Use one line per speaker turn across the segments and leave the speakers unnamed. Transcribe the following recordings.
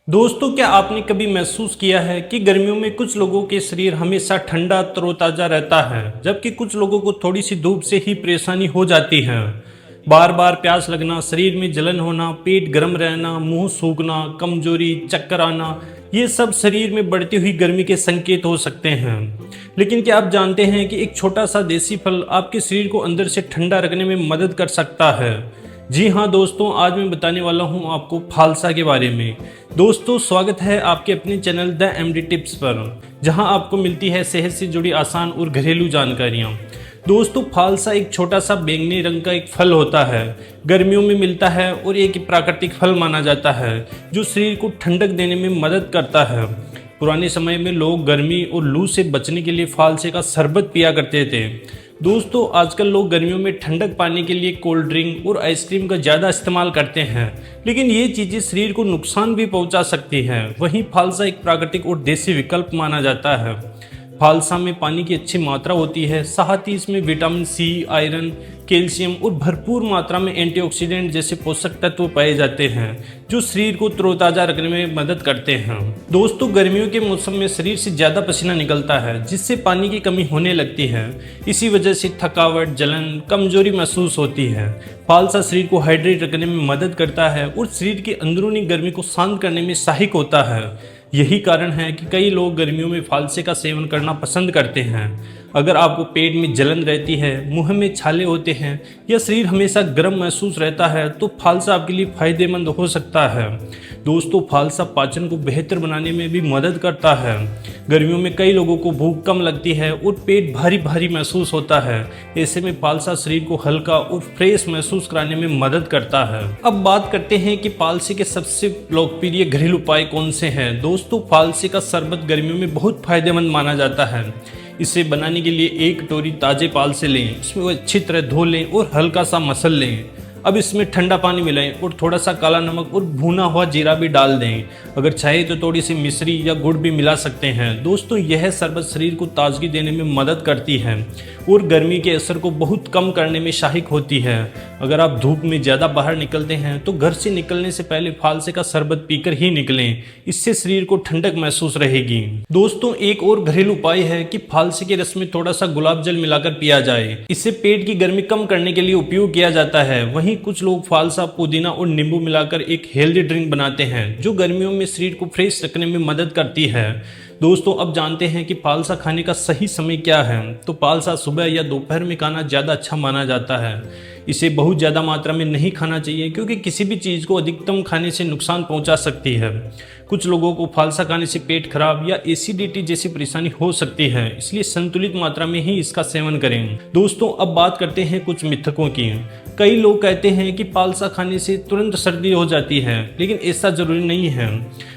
दोस्तों, क्या आपने कभी महसूस किया है कि गर्मियों में कुछ लोगों के शरीर हमेशा ठंडा तरोताज़ा रहता है, जबकि कुछ लोगों को थोड़ी सी धूप से ही परेशानी हो जाती है। बार बार प्यास लगना, शरीर में जलन होना, पेट गर्म रहना, मुंह सूखना, कमजोरी, चक्कर आना, ये सब शरीर में बढ़ती हुई गर्मी के संकेत हो सकते हैं। लेकिन क्या आप जानते हैं कि एक छोटा सा देसी फल आपके शरीर को अंदर से ठंडा रखने में मदद कर सकता है? जी हाँ दोस्तों, आज मैं बताने वाला हूँ आपको फालसा के बारे में। दोस्तों, स्वागत है आपके अपने चैनल द एमडी टिप्स पर, जहाँ आपको मिलती है सेहत से जुड़ी आसान और घरेलू जानकारियाँ। दोस्तों, फालसा एक छोटा सा बैंगनी रंग का एक फल होता है, गर्मियों में मिलता है और एक प्राकृतिक फल माना जाता है जो शरीर को ठंडक देने में मदद करता है। पुराने समय में लोग गर्मी और लू से बचने के लिए फालसे का शरबत पिया करते थे। दोस्तों, आजकल लोग गर्मियों में ठंडक पाने के लिए कोल्ड ड्रिंक और आइसक्रीम का ज़्यादा इस्तेमाल करते हैं, लेकिन ये चीज़ें शरीर को नुकसान भी पहुंचा सकती हैं। वहीं फालसा एक प्राकृतिक और देसी विकल्प माना जाता है। फालसा में पानी की अच्छी मात्रा होती है, साथ ही इसमें विटामिन सी, आयरन, कैल्शियम और भरपूर मात्रा में एंटीऑक्सीडेंट जैसे पोषक तत्व पाए जाते हैं जो शरीर को तरोताज़ा रखने में मदद करते हैं। दोस्तों, गर्मियों के मौसम में शरीर से ज़्यादा पसीना निकलता है, जिससे पानी की कमी होने लगती है। इसी वजह से थकावट, जलन, कमजोरी महसूस होती है। फालसा शरीर को हाइड्रेट रखने में मदद करता है और शरीर की अंदरूनी गर्मी को शांत करने में सहायक होता है। यही कारण है कि कई लोग गर्मियों में फालसे का सेवन करना पसंद करते हैं। अगर आपको पेट में जलन रहती है, मुंह में छाले होते हैं या शरीर हमेशा गर्म महसूस रहता है, तो फालसा आपके लिए फायदेमंद हो सकता है। दोस्तों, फालसा पाचन को बेहतर बनाने में भी मदद करता है। गर्मियों में कई लोगों को भूख कम लगती है और पेट भारी भारी महसूस होता है। ऐसे में फालसा शरीर को हल्का और फ्रेश महसूस कराने में मदद करता है। अब बात करते हैं कि फालसे के सबसे लोकप्रिय घरेलू उपाय कौन से हैं। दोस्तों, फालसे का शरबत गर्मियों में बहुत फायदेमंद माना जाता है। इसे बनाने के लिए एक कटोरी ताजे फालसे लें, इसमें अच्छी तरह धो लें और हल्का सा मसल लें। अब इसमें ठंडा पानी मिलाएं और थोड़ा सा काला नमक और भुना हुआ जीरा भी डाल दें। अगर चाहे तो थोड़ी सी मिश्री या गुड़ भी मिला सकते हैं। दोस्तों, यह शरबत शरीर को ताजगी देने में मदद करती है और गर्मी के असर को बहुत कम करने में सहायक होती है। अगर आप धूप में ज़्यादा बाहर निकलते हैं तो घर से निकलने से पहले फालसे का शरबत पीकर ही निकलें, इससे शरीर को ठंडक महसूस रहेगी। दोस्तों, एक और घरेलू उपाय है कि फालसे के रस में थोड़ा सा गुलाब जल मिलाकर पिया जाए। इससे पेट की गर्मी कम करने के लिए उपयोग किया जाता है। वहीं कुछ लोग फालसा, पुदीना और नींबू मिलाकर एक हेल्दी ड्रिंक बनाते हैं जो गर्मियों में शरीर को फ्रेश रखने में मदद करती है। दोस्तों, अब जानते हैं कि फालसा खाने का सही समय क्या है। तो फालसा सुबह या दोपहर में खाना ज़्यादा अच्छा माना जाता है। इसे बहुत ज़्यादा मात्रा में नहीं खाना चाहिए, क्योंकि किसी भी चीज़ को अधिकतम खाने से नुकसान पहुंचा सकती है। कुछ लोगों को फालसा खाने से पेट खराब या एसिडिटी जैसी परेशानी हो सकती है, इसलिए संतुलित मात्रा में ही इसका सेवन करें। दोस्तों, अब बात करते हैं कुछ मिथकों की। कई लोग कहते हैं कि फालसा खाने से तुरंत सर्दी हो जाती है, लेकिन ऐसा जरूरी नहीं है।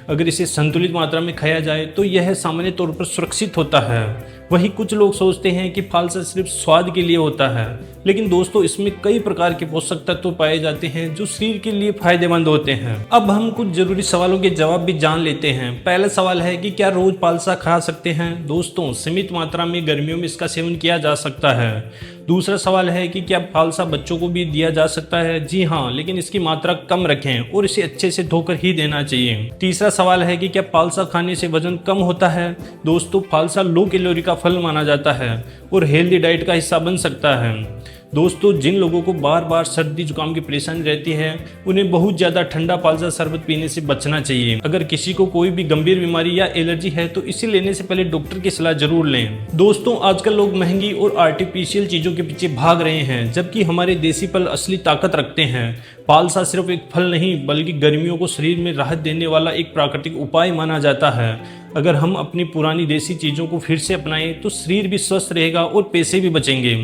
अगर इसे संतुलित मात्रा में खाया जाए तो यह सामान्य तौर पर सुरक्षित होता है। वहीं कुछ लोग सोचते हैं कि फालसा सिर्फ स्वाद के लिए होता है, लेकिन दोस्तों, इसमें कई प्रकार के पोषक तत्व पाए जाते हैं जो शरीर के लिए फायदेमंद होते हैं। अब हम कुछ जरूरी सवालों के जवाब भी जान लेते हैं। पहला सवाल है कि क्या रोज फालसा खा सकते हैं? दोस्तों, सीमित मात्रा में गर्मियों में इसका सेवन किया जा सकता है। दूसरा सवाल है कि क्या फालसा बच्चों को भी दिया जा सकता है? जी हाँ, लेकिन इसकी मात्रा कम रखें और इसे अच्छे से धोकर ही देना चाहिए। तीसरा सवाल है कि क्या फालसा खाने से वजन कम होता है? दोस्तों, फालसा लो कैलोरी का फल माना जाता है और हेल्दी डाइट का हिस्सा बन सकता है। दोस्तों, जिन लोगों को बार बार सर्दी जुकाम की परेशानी रहती है, उन्हें बहुत ज़्यादा ठंडा फालसा शरबत पीने से बचना चाहिए। अगर किसी को कोई भी गंभीर बीमारी या एलर्जी है तो इसे लेने से पहले डॉक्टर की सलाह जरूर लें। दोस्तों, आजकल लोग महंगी और आर्टिफिशियल चीज़ों के पीछे भाग रहे हैं, जबकि हमारे देसी फल असली ताकत रखते हैं। फालसा सिर्फ एक फल नहीं, बल्कि गर्मियों को शरीर में राहत देने वाला एक प्राकृतिक उपाय माना जाता है। अगर हम अपनी पुरानी देसी चीज़ों को फिर से अपनाएं तो शरीर भी स्वस्थ रहेगा और पैसे भी बचेंगे।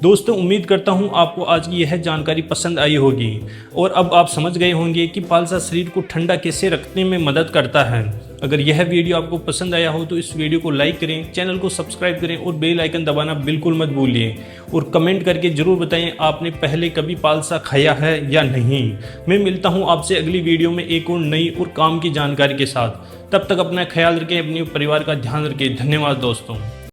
दोस्तों, उम्मीद करता हूं आपको आज की यह जानकारी पसंद आई होगी और अब आप समझ गए होंगे कि फालसा शरीर को ठंडा कैसे रखने में मदद करता है। अगर यह वीडियो आपको पसंद आया हो तो इस वीडियो को लाइक करें, चैनल को सब्सक्राइब करें और बेल आइकन दबाना बिल्कुल मत भूलिए। और कमेंट करके ज़रूर बताएं आपने पहले कभी फालसा खाया है या नहीं। मैं मिलता हूं आपसे अगली वीडियो में एक और नई और काम की जानकारी के साथ। तब तक अपना ख्याल रखें, अपने परिवार का ध्यान रखें। धन्यवाद दोस्तों।